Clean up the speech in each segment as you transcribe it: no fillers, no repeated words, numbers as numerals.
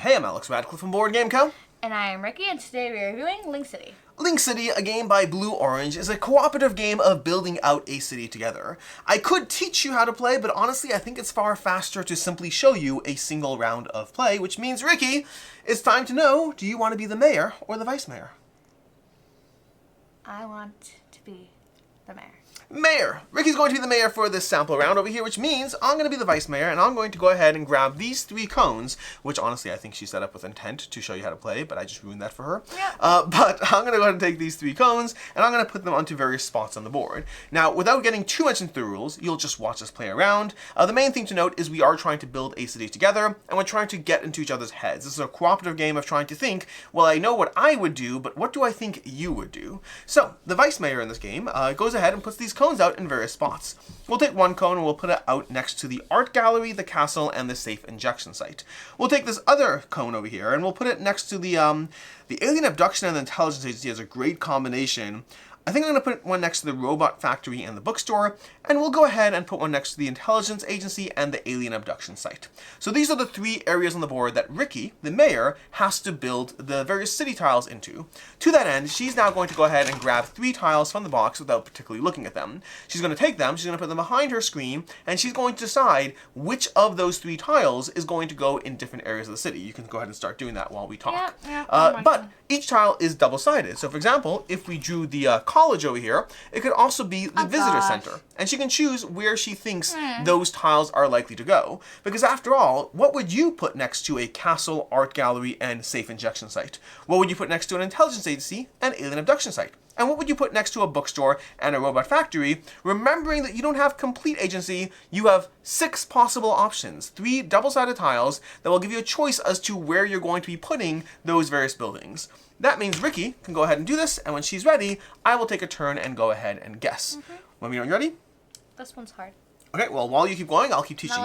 Hey, I'm Alex Radcliffe from Board Game Co. And I am Ricky, and today we are reviewing Link City. Link City, a game by Blue Orange, is a cooperative game of building out a city together. I could teach you how to play, but honestly I think it's far faster to simply show you a single round of play, which means, Ricky, it's time to know, do you want to be the mayor or the vice mayor? I want to be the mayor. Mayor! Ricky's going to be the mayor for this sample round over here, which means I'm going to be the vice mayor, and I'm going to go ahead and grab these 3 cones, which honestly I think she set up with intent to show you how to play, but I just ruined that for her. Yep. But I'm going to go ahead and take these 3 cones, and I'm going to put them onto various spots on the board. Now, without getting too much into the rules, you'll just watch us play around. The main thing to note is we are trying to build a city together, and we're trying to get into each other's heads. This is a cooperative game of trying to think, well, I know what I would do, but what do I think you would do? So, the vice mayor in this game goes ahead and puts these cones out in various spots. We'll take one cone and we'll put it out next to the art gallery, the castle, and the safe injection site. We'll take this other cone over here and we'll put it next to the alien abduction and the intelligence agency as a great combination. I think I'm going to put one next to the robot factory and the bookstore, and we'll go ahead and put one next to the intelligence agency and the alien abduction site. So these are the 3 areas on the board that Ricky, the mayor, has to build the various city tiles into. To that end, she's now going to go ahead and grab 3 tiles from the box without particularly looking at them. She's going to take them, she's going to put them behind her screen, and she's going to decide which of those 3 tiles is going to go in different areas of the city. You can go ahead and start doing that while we talk. But each tile is double-sided. So for example, if we drew the college over here, it could also be the visitor center. And she can choose where she thinks those tiles are likely to go. Because after all, what would you put next to a castle, art gallery, and safe injection site? What would you put next to an intelligence agency and alien abduction site? And what would you put next to a bookstore and a robot factory? Remembering that you don't have complete agency, you have 6 possible options, 3 double-sided tiles that will give you a choice as to where you're going to be putting those various buildings. That means Ricky can go ahead and do this, and when she's ready, I will take a turn and go ahead and guess. Let me know when you're ready. This one's hard. Okay, well, while you keep going, I'll keep teaching.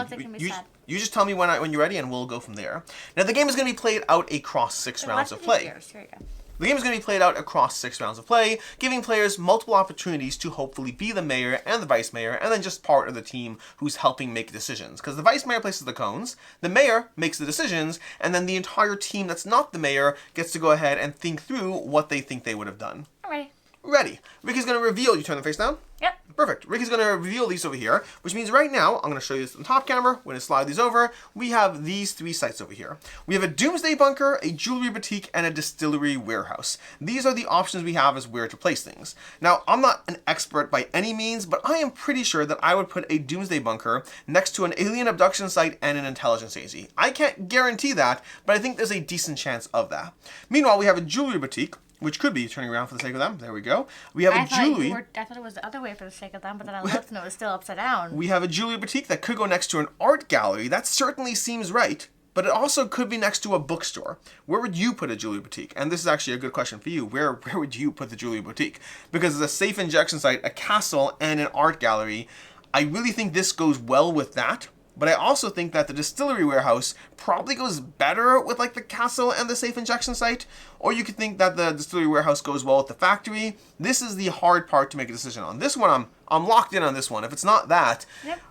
You just tell me when you're ready, and we'll go from there. Now, the game is going to be played out across 6 rounds of play. Here you go. The game is going to be played out across 6 rounds of play, giving players multiple opportunities to hopefully be the mayor and the vice mayor, and then just part of the team who's helping make decisions. Because the vice mayor places the cones, the mayor makes the decisions, and then the entire team that's not the mayor gets to go ahead and think through what they think they would have done. I'm ready. Ready. Ricky's going to reveal. You turn the face down? Yep. Perfect. Ricky's going to reveal these over here, which means right now, I'm going to show you this on the top camera. We're going to slide these over. We have these 3 sites over here. We have a doomsday bunker, a jewelry boutique, and a distillery warehouse. These are the options we have as where to place things. Now, I'm not an expert by any means, but I am pretty sure that I would put a doomsday bunker next to an alien abduction site and an intelligence agency. I can't guarantee that, but I think there's a decent chance of that. Meanwhile, we have a jewelry boutique, which could be turning around for the sake of them. There we go. We have a jewelry. I thought it was the other way for the sake of them, but then I looked and it was still upside down. We have a jewelry boutique that could go next to an art gallery. That certainly seems right. But it also could be next to a bookstore. Where would you put a jewelry boutique? And this is actually a good question for you. Where would you put the jewelry boutique? Because it's a safe injection site, a castle, and an art gallery. I really think this goes well with that. But I also think that the distillery warehouse probably goes better with like the castle and the safe injection site. Or you could think that the distillery warehouse goes well with the factory. This is the hard part to make a decision on. This one, I'm locked in on this one. If it's not that,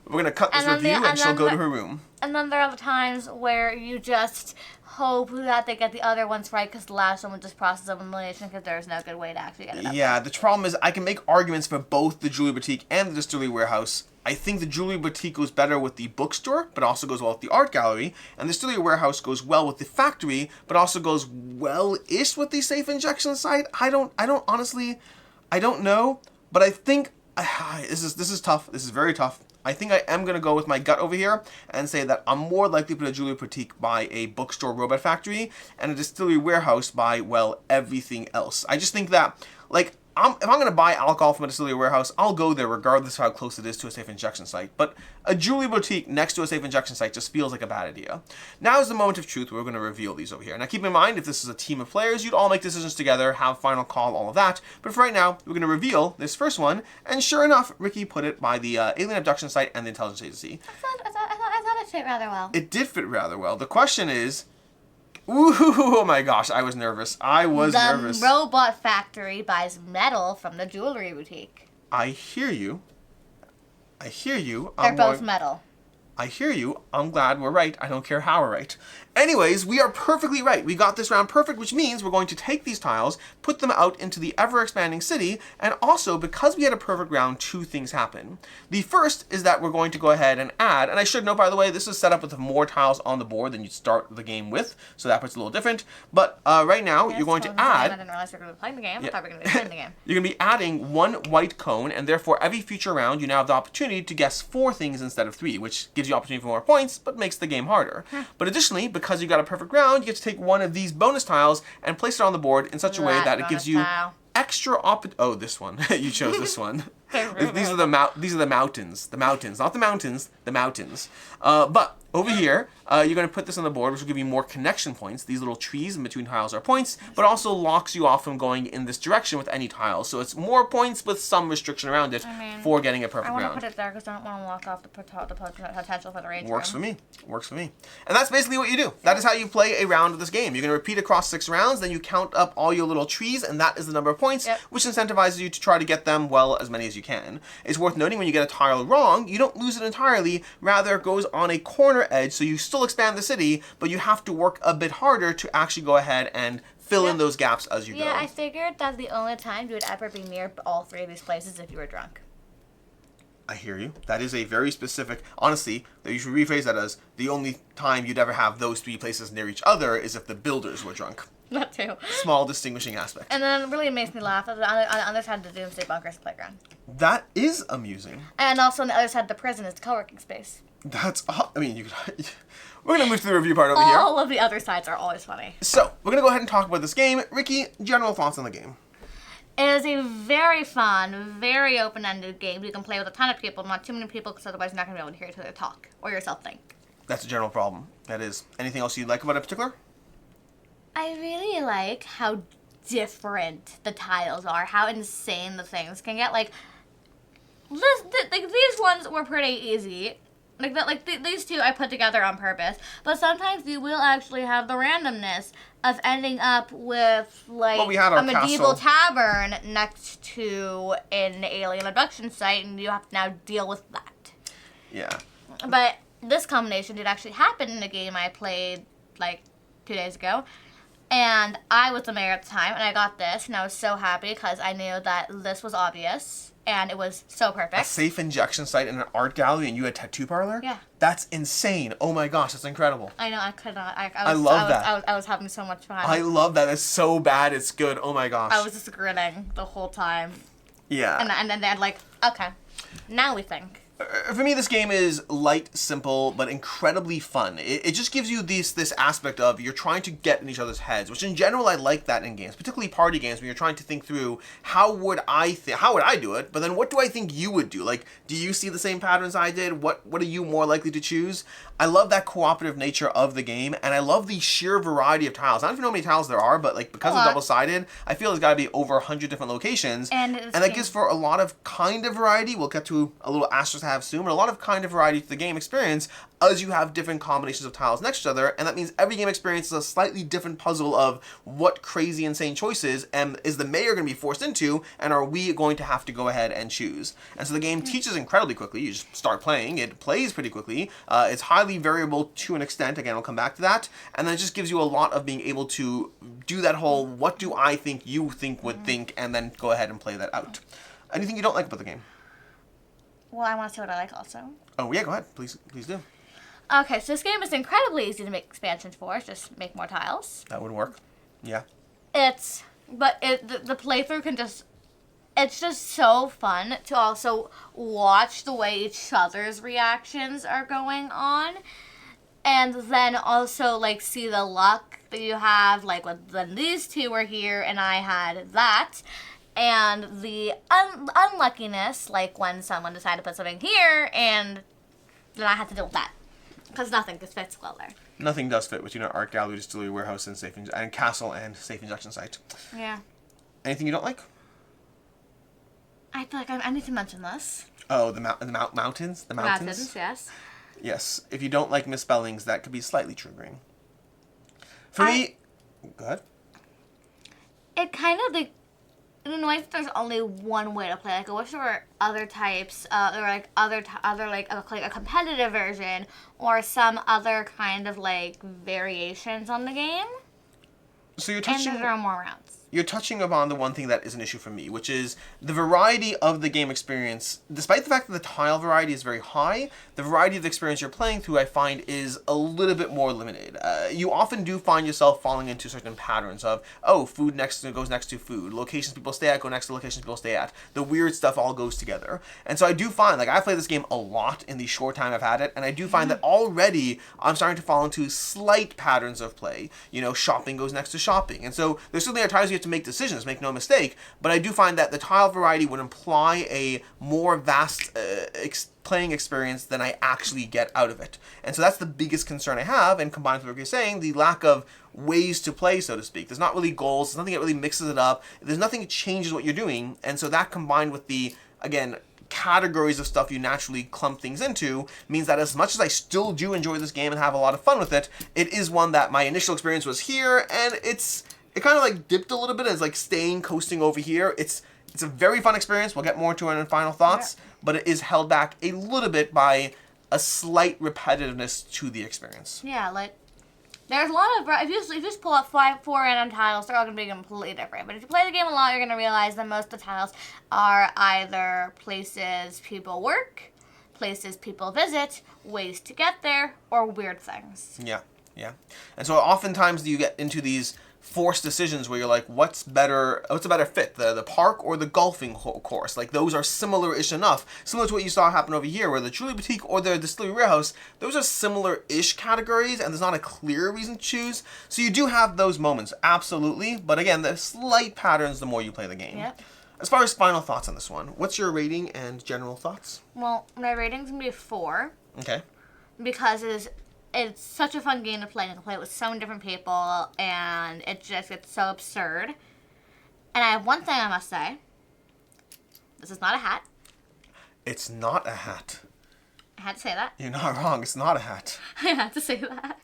we're going to cut this review and she'll go to her room. And then there are the times where you just hope that they get the other ones right because the last one was just process of elimination because there's no good way to actually get it up. Yeah, the problem is I can make arguments for both the jewelry boutique and the distillery warehouse. I think the jewelry boutique goes better with the bookstore, but also goes well with the art gallery. And the distillery warehouse goes well with the factory, but also goes well-ish with the safe injection site. I don't honestly, I don't know. But I think, this is tough. This is very tough. I think I am going to go with my gut over here and say that I'm more likely to put a jewelry boutique by a bookstore robot factory and a distillery warehouse by, well, everything else. I just think that, like, if I'm going to buy alcohol from a distillery warehouse, I'll go there regardless of how close it is to a safe injection site. But a jewelry boutique next to a safe injection site just feels like a bad idea. Now is the moment of truth where we're going to reveal these over here. Now keep in mind, if this is a team of players, you'd all make decisions together, have final call, all of that. But for right now, we're going to reveal this first one. And sure enough, Ricky put it by the alien abduction site and the intelligence agency. I thought it fit rather well. It did fit rather well. The question is, ooh, oh my gosh, I was nervous. The robot factory buys metal from the jewelry boutique. I hear you. They're both metal. I hear you. I'm glad we're right. I don't care how we're right. Anyways, we are perfectly right. We got this round perfect, which means we're going to take these tiles, put them out into the ever-expanding city, and also, because we had a perfect round, 2 things happen. The first is that we're going to go ahead and add, and I should note, by the way, this is set up with more tiles on the board than you start the game with, so that part's a little different. But right now, you're going to add... I didn't realize we were going to be playing the game. I thought we were going to be playing the game. You're going to be adding 1 white cone, and therefore, every future round, you now have the opportunity to guess 4 things instead of 3, which gives you opportunity for more points, but makes the game harder. But additionally, because you got a perfect round, you get to take 1 of these bonus tiles and place it on the board in such a way that it gives you extra oh, this one. You chose this one. These are the mountains, not the mountains, the mountains. But over here, you're going to put this on the board, which will give you more connection points. These little trees in between tiles are points, but also locks you off from going in this direction with any tiles. So it's more points with some restriction around it for getting a perfect round. I want to put it there because I don't want to lock off the potential for the rage Works for me. Works for me. And that's basically what you do. That is how you play a round of this game. You're going to repeat across 6 rounds, then you count up all your little trees, and that is the number of points, which incentivizes you to try to get them, well, as many as you can. It's worth noting when you get a tile wrong, you don't lose it entirely. Rather, it goes on a corner edge, so you still expand the city, but you have to work a bit harder to actually go ahead and fill in those gaps as you go. Yeah, I figured that the only time you would ever be near all 3 of these places if you were drunk. I hear you. That is a very specific... Honestly, you should rephrase that as the only time you'd ever have those 3 places near each other is if the builders were drunk. That too. Small distinguishing aspect. And then it really makes me laugh. On the other side of the Doomsday Bunker is the playground. That is amusing. And also on the other side of the prison is the co-working space. That's... I mean, we're going to move to the review part over here. All of the other sides are always funny. So, we're going to go ahead and talk about this game. Ricky, general thoughts on the game? It is a very fun, very open-ended game. You can play with a ton of people, not too many people, because otherwise you're not going to be able to hear each other talk or yourself think. That's a general problem. That is. Anything else you like about it in particular? I really like how different the tiles are, how insane the things can get. Like these ones were pretty easy. These 2 I put together on purpose. But sometimes you will actually have the randomness of ending up with, like, a medieval tavern next to an alien abduction site, and you have to now deal with that. Yeah. But this combination did actually happen in a game I played, like, 2 days ago. And I was the mayor at the time, and I got this, and I was so happy because I knew that this was obvious, and it was so perfect. A safe injection site in an art gallery, and you had tattoo parlor? Yeah. That's insane. Oh my gosh, that's incredible. I know, I could not. I love that. I was having so much fun. I love that. It's so bad, it's good. Oh my gosh. I was just grinning the whole time. Yeah. And then they're like, okay, now we think. For me, this game is light, simple, but incredibly fun. It just gives you this aspect of you're trying to get in each other's heads, which in general I like that in games, particularly party games, when you're trying to think through how would I do it, but then what do I think you would do? Like, do you see the same patterns I did? What are you more likely to choose? I love that cooperative nature of the game, and I love the sheer variety of tiles. I don't even know how many tiles there are, but like because it's double-sided, I feel there's got to be over 100 different locations, and that gives for a lot of kind of variety. We'll get to a little asterisk to have soon, but a lot of kind of variety to the game experience as you have different combinations of tiles next to each other, and that means every game experience is a slightly different puzzle of what crazy, insane choices is the mayor going to be forced into, and are we going to have to go ahead and choose? And so the game teaches incredibly quickly. You just start playing. It plays pretty quickly. It's highly variable to an extent. Again, we'll come back to that. And then it just gives you a lot of being able to do that whole, what do I think you think would think, and then go ahead and play that out. Anything you don't like about the game? Well, I want to see what I like also. Oh, yeah, go ahead. Please do. Okay, so this game is incredibly easy to make expansions for. Just make more tiles. That would work. Yeah. The playthrough can just... It's just so fun to also watch the way each other's reactions are going on. And then also, like, see the luck that you have. Like, when these 2 were here and I had that. And the unluckiness, like when someone decided to put something here, and then I had to deal with that. Because nothing just fits well there. Nothing does fit between an art gallery, distillery, warehouse, and castle and safe injection site. Yeah. Anything you don't like? I feel like I need to mention this. Oh, the mountains? The mountains? Mountains, yes. Yes. If you don't like misspellings, that could be slightly triggering. For me... Go ahead. It kind of, It annoys that there's only one way to play. Like, I wish there were other types, or like other like a competitive version, or some other kind of like variations on the game. So you're And touching. there are more rounds. You're touching upon the one thing that is an issue for me, which is the variety of the game experience. Despite the fact that the tile variety is very high, the variety of the experience you're playing through, I find, is a little bit more limited. You often do find yourself falling into certain patterns of, oh, food goes next to food. Locations people stay at go next to locations people stay at. The weird stuff all goes together. And so I do find, like, I've played this game a lot in the short time I've had it, and I do find that already I'm starting to fall into slight patterns of play. You know, shopping goes next to shopping. And so there's certainly are times you have to make decisions, make no mistake, but I do find that the tile variety would imply a more vast playing experience than I actually get out of it. And so that's the biggest concern I have, and combined with what you're saying, the lack of ways to play, so to speak. There's not really goals, there's nothing that really mixes it up, there's nothing that changes what you're doing, and so that combined with the, again, categories of stuff you naturally clump things into means that as much as I still do enjoy this game and have a lot of fun with it, it is one that my initial experience was here, and it kind of like dipped a little bit as like coasting over here. It's a very fun experience. We'll get more into it in final thoughts, but it is held back a little bit by a slight repetitiveness to the experience. Yeah, like there's a lot of if you just pull up four random tiles, they're all gonna be completely different. But if you play the game a lot, you're gonna realize that most of the tiles are either places people work, places people visit, ways to get there, or weird things. Yeah. And so oftentimes you get into these forced decisions where you're like, what's a better fit, the park or the golfing course? Like, those are similar-ish enough, similar to what you saw happen over here, where the Jewelry Boutique or the Distillery Warehouse, those are similar-ish categories, and there's not a clear reason to choose. So you do have those moments, absolutely, but again, the slight patterns the more you play the game. Yep. As far as final thoughts on this one, what's your rating and general thoughts? Well, my rating's gonna be 4. Okay. Because it's such a fun game to play, and to play it with so many different people, and it just gets so absurd. And I have one thing I must say. This is not a hat. It's not a hat. I had to say that. You're not wrong, it's not a hat. I had to say that.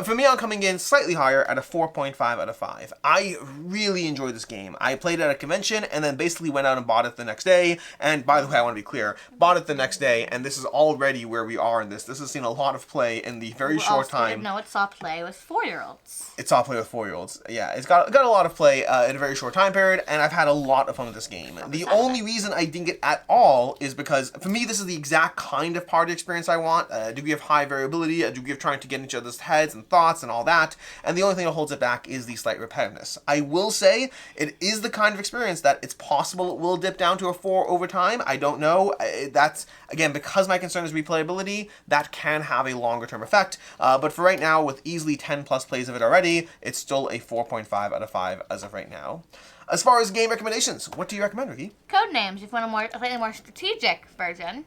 For me, I'm coming in slightly higher at a 4.5 out of 5. I really enjoyed this game. I played it at a convention and then basically went out and bought it the next day. And by the way, I want to be clear, bought it the next day, and this is already where we are in this. This has seen a lot of play in the very short time. No, it saw play with 4-year-olds. It saw play with 4-year-olds. Yeah, it's got a lot of play in a very short time period, and I've had a lot of fun with this game. The only reason I didn't get at all is because, for me, this is the exact kind of party experience I want. A degree of high variability, a degree of trying to get in each other's heads and thoughts and all that, and the only thing that holds it back is the slight repetitiveness. I will say it is the kind of experience that it's possible it will dip down to a 4 over time. I don't know. That's, again, because my concern is replayability, that can have a longer term effect, but for right now, with easily 10 plus plays of it already, it's still a 4.5 out of 5 as of right now. As far as game recommendations, what do you recommend, Ricky? Codenames, if you want a slightly more strategic version.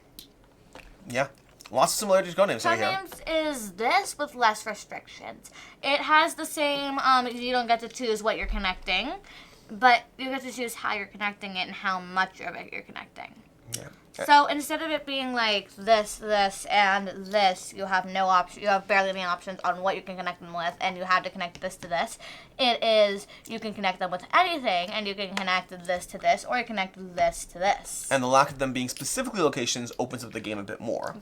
Yeah. Lots of similarities to Codenames right here. Codenames is this with less restrictions. It has the same, you don't get to choose what you're connecting, but you get to choose how you're connecting it and how much of it you're connecting. Yeah. So instead of it being like this, and this, you have no option. You have barely any options on what you can connect them with, and you have to connect this to this. It is you can connect them with anything, and you can connect this to this, or you connect this to this. And the lack of them being specifically locations opens up the game a bit more.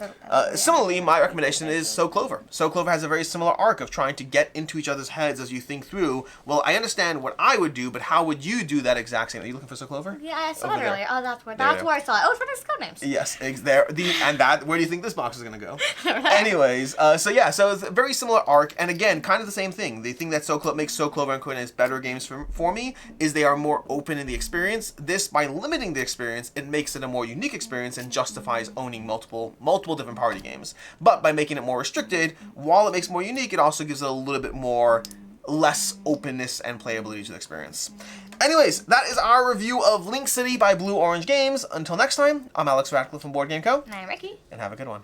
Similarly, my recommendation is So Clover. So Clover has a very similar arc of trying to get into each other's heads as you think through, well, I understand what I would do, but how would you do that exact same? Are you looking for So Clover? Yeah, I saw Over it there. earlier. Oh, that's where I saw it. Oh, it's for this Codenames. Yes, where do you think this box is going to go? Anyways, so it's a very similar arc, and again, kind of the same thing. The thing that makes So Clover and Codenames better games for me is they are more open in the experience. This, by limiting the experience, it makes it a more unique experience and justifies owning multiple different party games. But by making it more restricted, while it makes it more unique, it also gives it a little bit more less openness and playability to the experience. Anyways, that is our review of Link City by Blue Orange Games. Until next time, I'm Alex Radcliffe from Board Game Co. And I'm Ricky. And have a good one.